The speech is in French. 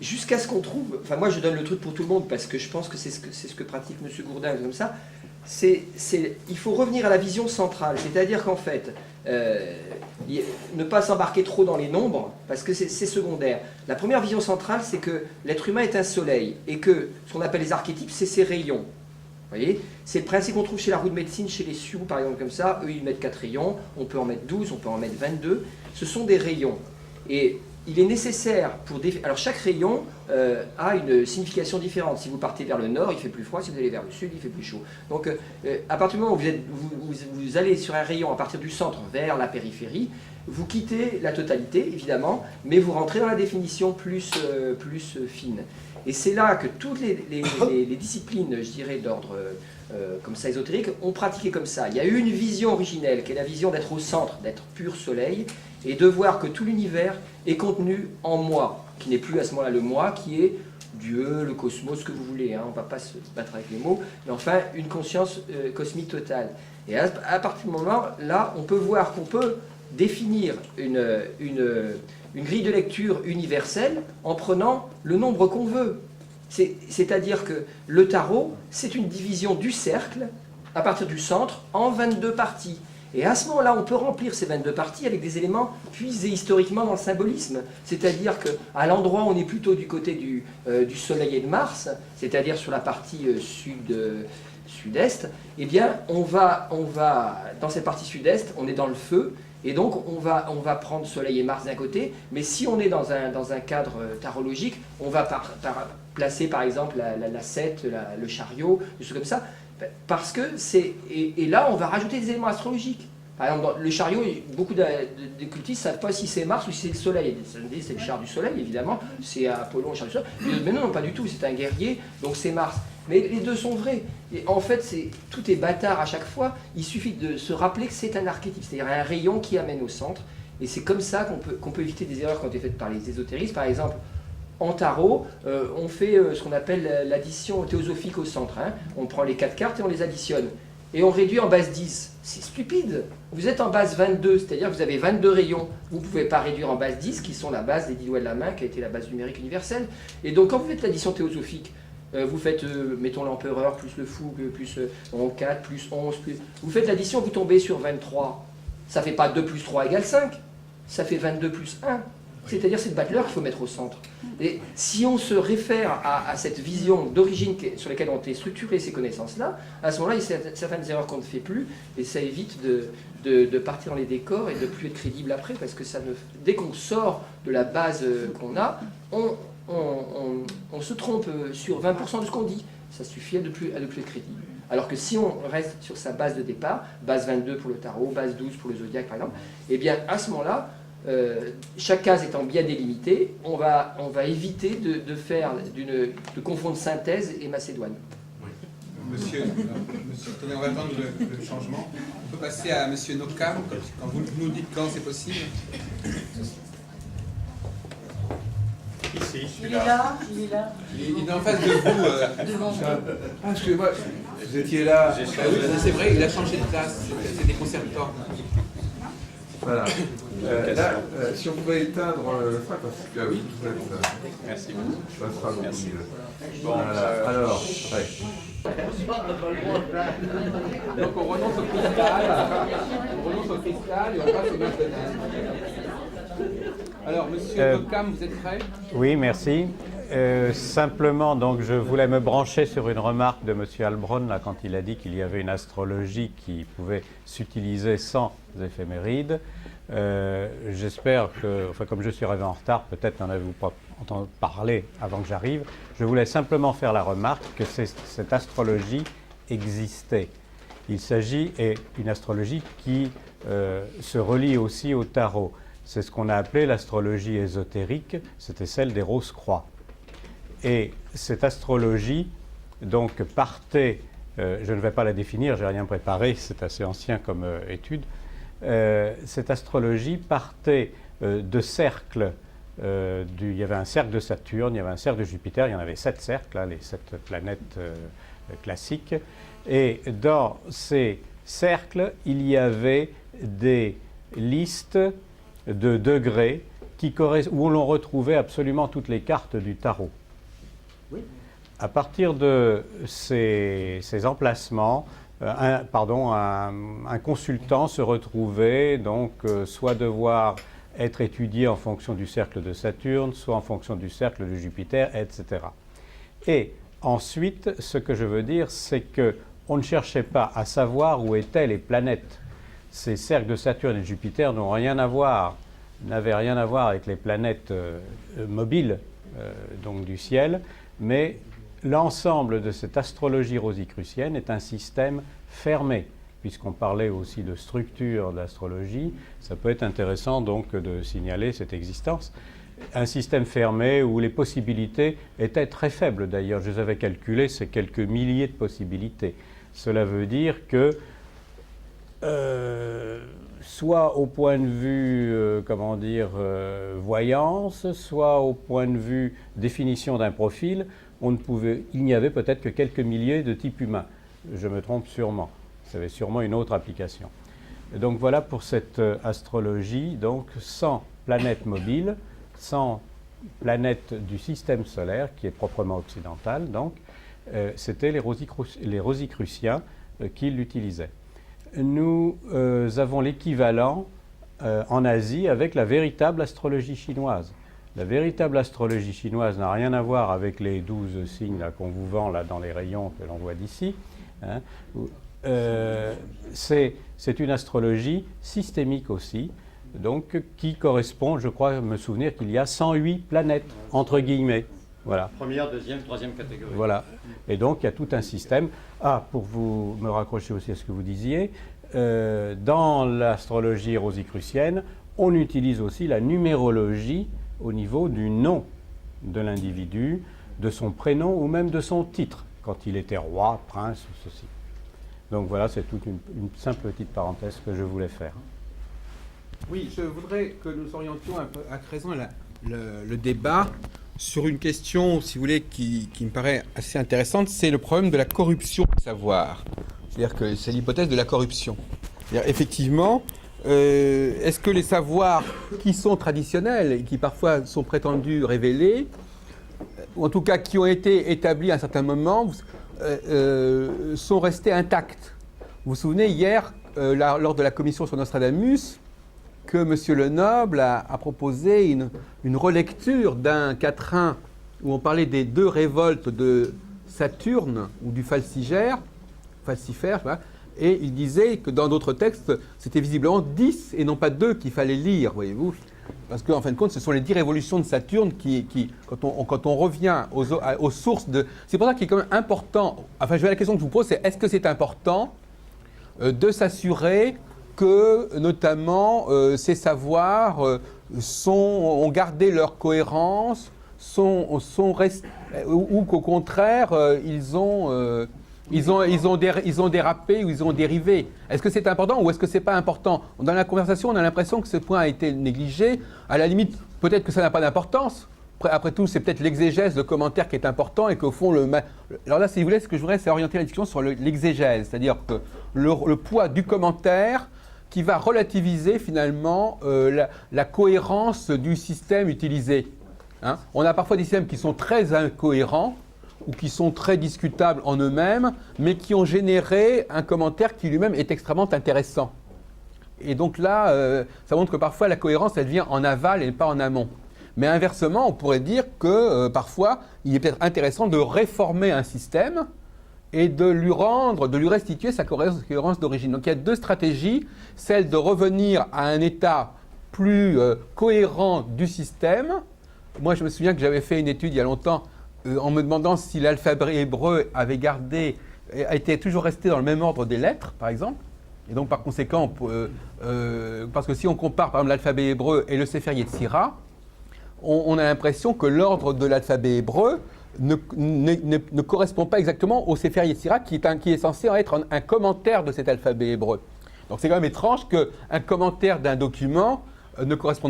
jusqu'à ce qu'on trouve, enfin moi je donne le truc pour tout le monde parce que je pense que c'est ce que pratique M. Gourdin comme ça, il faut revenir à la vision centrale, c'est-à-dire qu'en fait, ne pas s'embarquer trop dans les nombres parce que c'est secondaire. La première vision centrale, c'est que l'être humain est un soleil et que ce qu'on appelle les archétypes, c'est ses rayons. Vous voyez, c'est le principe qu'on trouve chez la roue de médecine, chez les Sioux par exemple comme ça, eux ils mettent 4 rayons, on peut en mettre 12, on peut en mettre 22, ce sont des rayons. Et il est nécessaire pour alors chaque rayon a une signification différente. Si vous partez vers le nord, il fait plus froid. Si vous allez vers le sud, il fait plus chaud. Donc à partir du moment où vous allez sur un rayon à partir du centre vers la périphérie, vous quittez la totalité, évidemment, mais vous rentrez dans la définition plus fine. Et c'est là que toutes les disciplines, je dirais, d'ordre comme ça ésotérique, ont pratiqué comme ça. Il y a eu une vision originelle, qui est la vision d'être au centre, d'être pur soleil, et de voir que tout l'univers est contenu en moi, qui n'est plus à ce moment-là le moi, qui est Dieu, le cosmos, ce que vous voulez, hein, on ne va pas se battre avec les mots, mais enfin une conscience cosmique totale. Et à partir du moment là, on peut voir qu'on peut définir une grille de lecture universelle en prenant le nombre qu'on veut. C'est-à-dire que le tarot, c'est une division du cercle, à partir du centre, en 22 parties. Et à ce moment-là, on peut remplir ces 22 parties avec des éléments puisés historiquement dans le symbolisme. C'est-à-dire qu'à l'endroit où on est plutôt du côté du Soleil et de Mars, c'est-à-dire sur la partie sud-est, eh bien, on va, dans cette partie sud-est, on est dans le feu, et donc on va prendre Soleil et Mars d'un côté, mais si on est dans un cadre tarologique, on va placer par exemple la 7, le chariot, des choses comme ça, parce que c'est... Et là, on va rajouter des éléments astrologiques. Par exemple, dans le chariot, beaucoup d'occultistes ne savent pas si c'est Mars ou si c'est le Soleil. C'est le char du Soleil, évidemment, c'est Apollon, le char du Soleil. Mais non, pas du tout, c'est un guerrier, donc c'est Mars. Mais les deux sont vrais. Et en fait, tout est bâtard à chaque fois. Il suffit de se rappeler que c'est un archétype, c'est-à-dire un rayon qui amène au centre. Et c'est comme ça qu'on peut éviter des erreurs qui ont été faites par les ésotéristes. Par exemple, en tarot, on fait ce qu'on appelle l'addition théosophique au centre. Hein. On prend les 4 cartes et on les additionne. Et on réduit en base 10. C'est stupide. Vous êtes en base 22, c'est-à-dire que vous avez 22 rayons. Vous ne pouvez pas réduire en base 10, qui sont la base des 10 doigts de la main, qui a été la base numérique universelle. Et donc, quand vous faites l'addition théosophique, vous faites, mettons l'empereur, plus le fou, plus 4, plus 11, plus... Vous faites l'addition, vous tombez sur 23. Ça ne fait pas 2 plus 3 égale 5. Ça fait 22 plus 1. C'est-à-dire c'est le battleur qu'il faut mettre au centre. Et si on se réfère à cette vision d'origine sur laquelle ont été structurées ces connaissances-là, à ce moment-là, il y a certaines erreurs qu'on ne fait plus, et ça évite de partir dans les décors et de ne plus être crédible après, parce que dès qu'on sort de la base qu'on a, on se trompe sur 20% de ce qu'on dit. Ça suffit à ne plus être crédible. Alors que si on reste sur sa base de départ, base 22 pour le tarot, base 12 pour le zodiaque par exemple, eh bien à ce moment-là, chaque case étant bien délimitée, on va éviter de confondre synthèse et Macédoine. Oui. Monsieur, attendez, on va attendre le changement. On peut passer à Monsieur Nokam, quand vous nous dites quand c'est possible. Ici. Il est là. Il est en face de vous. Devant vous. Ah, excusez-moi, vous étiez là. C'est vrai, il a changé de place. C'est déconcertant. Voilà. Là, si on pouvait éteindre le phare, parce que ah oui, Merci. ça sera beaucoup Merci. mieux. Bon, Voilà. Alors, ouais. Donc on renonce au cristal et on passe au McDonald's. Alors, Monsieur Nokam, vous êtes prêt? Oui, merci. Simplement, donc, je voulais me brancher sur une remarque de M. Albron là, quand il a dit qu'il y avait une astrologie qui pouvait s'utiliser sans éphémérides. J'espère que, enfin, comme je suis arrivé en retard, peut-être n'en avez-vous pas entendu parler avant que j'arrive. Je voulais simplement faire la remarque que cette astrologie existait. Il s'agit d'une astrologie qui se relie aussi au tarot. C'est ce qu'on a appelé l'astrologie ésotérique, c'était celle des Rose-Croix. Et cette astrologie, donc, partait, je ne vais pas la définir, je n'ai rien préparé, c'est assez ancien comme étude, cette astrologie partait de cercles, il y avait un cercle de Saturne, il y avait un cercle de Jupiter, il y en avait 7 cercles, là, les 7 planètes classiques, et dans ces cercles, il y avait des listes de degrés où l'on retrouvait absolument toutes les cartes du tarot. À partir de ces emplacements, un consultant se retrouvait donc soit devoir être étudié en fonction du cercle de Saturne, soit en fonction du cercle de Jupiter, etc. Et ensuite, ce que je veux dire, c'est qu'on ne cherchait pas à savoir où étaient les planètes. Ces cercles de Saturne et de Jupiter n'avaient rien à voir avec les planètes mobiles donc du ciel, mais l'ensemble de cette astrologie rosicrucienne est un système fermé. Puisqu'on parlait aussi de structure d'astrologie, ça peut être intéressant donc de signaler cette existence. Un système fermé où les possibilités étaient très faibles d'ailleurs. Je les avais calculées, c'est quelques milliers de possibilités. Cela veut dire que soit au point de vue, voyance, soit au point de vue définition d'un profil, il n'y avait peut-être que quelques milliers de types humains. Je me trompe sûrement. Ça avait sûrement une autre application. Et donc voilà pour cette astrologie, donc sans planète mobile, sans planète du système solaire, qui est proprement occidental, donc c'était les Rosicruciens qui l'utilisaient. Nous avons l'équivalent en Asie avec la véritable astrologie chinoise. La véritable astrologie chinoise n'a rien à voir avec les 12 signes qu'on vous vend là, dans les rayons que l'on voit d'ici. Hein. C'est une astrologie systémique aussi, donc qui correspond, je crois me souvenir qu'il y a 108 planètes, entre guillemets. Voilà. Première, deuxième, troisième catégorie. Voilà. Et donc il y a tout un système. Pour vous me raccrocher aussi à ce que vous disiez, dans l'astrologie rosicrucienne, on utilise aussi la numérologie au niveau du nom de l'individu, de son prénom ou même de son titre, quand il était roi, prince ou ceci. Donc voilà, c'est toute une simple petite parenthèse que je voulais faire. Oui, je voudrais que nous orientions un peu à présent le débat sur une question, si vous voulez, qui me paraît assez intéressante, c'est le problème de la corruption du savoir. C'est-à-dire que c'est l'hypothèse de la corruption. C'est-à-dire, effectivement, est-ce que les savoirs qui sont traditionnels et qui parfois sont prétendus révélés, ou en tout cas qui ont été établis à un certain moment, sont restés intacts? Vous vous souvenez, hier, lors de la commission sur Nostradamus, que M. Lenoble a proposé une relecture d'un quatrain où on parlait des 2 révoltes de Saturne ou du falcifère, et il disait que dans d'autres textes, c'était visiblement 10 et non pas 2 qu'il fallait lire, voyez-vous. Parce qu'en fin de compte, ce sont les 10 révolutions de Saturne qui quand on revient aux sources de... C'est pour ça qu'il est quand même important, enfin la question que je vous pose, c'est est-ce que c'est important de s'assurer que, notamment, ces savoirs ont gardé leur cohérence, ou qu'au contraire, ils ont dérapé ou ils ont dérivé. Est-ce que c'est important ou est-ce que c'est pas important? Dans la conversation, on a l'impression que ce point a été négligé. À la limite, peut-être que ça n'a pas d'importance. Après tout, c'est peut-être l'exégèse, le commentaire qui est important et qu'au fond, alors là, si vous voulez, ce que je voudrais, c'est orienter la discussion sur l'exégèse, c'est-à-dire que le poids du commentaire qui va relativiser finalement la cohérence du système utilisé. Hein? On a parfois des systèmes qui sont très incohérents ou qui sont très discutables en eux-mêmes, mais qui ont généré un commentaire qui lui-même est extrêmement intéressant. Et donc là, ça montre que parfois la cohérence, elle vient en aval et pas en amont. Mais inversement, on pourrait dire que parfois, il est peut-être intéressant de réformer un système et de lui restituer sa cohérence d'origine. Donc il y a 2 stratégies, celle de revenir à un état plus cohérent du système. Moi, je me souviens que j'avais fait une étude il y a longtemps en me demandant si l'alphabet hébreu était toujours resté dans le même ordre des lettres, par exemple. Et donc, par conséquent, parce que si on compare, par exemple, l'alphabet hébreu et le Sefer Yetzira, on a l'impression que l'ordre de l'alphabet hébreu ne correspond pas exactement au Sefer Yetzira, qui est censé être un commentaire de cet alphabet hébreu. Donc, c'est quand même étrange qu'un commentaire d'un document ne corresponde